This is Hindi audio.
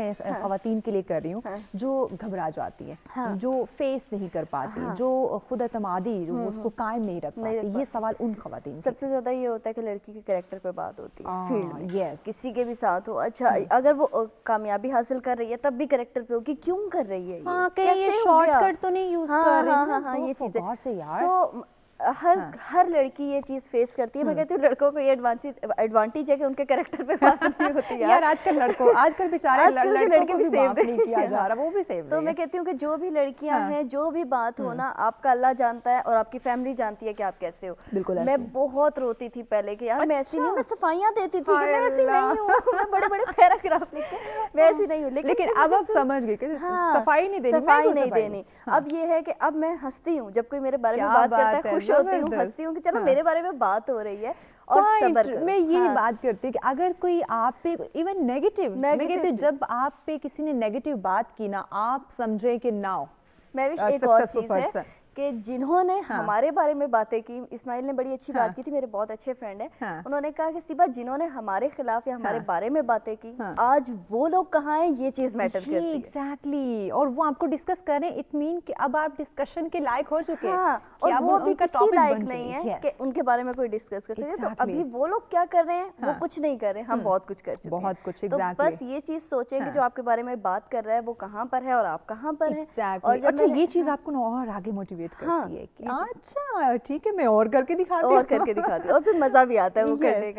मैं खवातीन के लिए कर रही हूँ जो घबरा जाती है, जो फेस नहीं कर पाती, जो खुद एतमादी जो उसको कायम नहीं रख पाती, ये सवाल उन खवातीन सबसे ज्यादा ये होता है कि लड़की के कैरेक्टर पे बात होती है फील्ड में। यस, किसी के भी साथ हो, अच्छा अगर वो कामयाबी हासिल कर रही है तब भी कैरेक्टर पे होगी, क्यों कर रही है ये, कैसे ये शॉर्टकट तो नहीं यूज कर रही है। ये चीजें सो हर लड़की ये चीज फेस करती है। मैं कहती हूँ लड़कों को ये एडवांटेज है कि उनके कैरेक्टर पे बात नहीं होती यार आजकल बेचारे लड़के भी सेव नहीं किया जा रहा, वो भी सेव। तो मैं कहती हूँ कि जो भी लड़कियां हैं, जो भी बात हो ना, आपका अल्लाह जानता है और आपकी फैमिली जानती है कि आप कैसे हो। बिल्कुल। मैं बहुत रोती थी पहले कि यार मैं ऐसी नहीं, मैं सफाइयां देती थी, मैं ऐसी नहीं हूँ, मैं बड़े बड़े पैराग्राफ लिख के मैं ऐसी नहीं हूँ। लेकिन अब आप समझ गए कि सफाई नहीं देनी, सफाई नहीं देनी। अब ये है कि अब मैं हंसती हूँ जब कोई मेरे बारे में बात करता है, खुश होती हूँ, हंसती हूँ कि चलो मेरे बारे में बात हो रही है और सब्र करो। मैं यही बात करती हूँ कि अगर कोई आप पे इवन नेगेटिव मैं कहती हूँ, जब आप पे किसी ने नेगेटिव बात की ना, आप समझे कि नाउ मैं भी एक और चीज है कि जिन्होंने हमारे बारे में बातें की, इस्माइल ने बड़ी अच्छी बात की थी, मेरे बहुत अच्छे फ्रेंड हैं, उन्होंने कहा कि सिबा जिन्होंने हमारे खिलाफ या हमारे बारे में बातें की, आज वो लोग कहाँ हैं, ये चीज मैटर करती है। एग्जैक्टली। और वो आपको डिस्कस करें, इट मीन कि अब आप डिस्कशन के लायक हो चुके हैं, और वो भी किसी लायक नहीं है कि उनके बारे में कोई डिस्कस कर सके। तो अभी वो लोग क्या कर रहे हैं, वो कुछ नहीं कर रहे, हम बहुत कुछ कर चुके हैं, बहुत कुछ। तो बस ये चीज सोचें कि जो आपके बारे में बात कर रहा है वो कहाँ पर है और आप कहाँ पर हैं। और अच्छा, ये चीज आपको और आगे मोटिवेट करती है कि अच्छा ठीक है, मैं और करके दिखाती हूँ, और फिर मजा भी आता है वो करने का।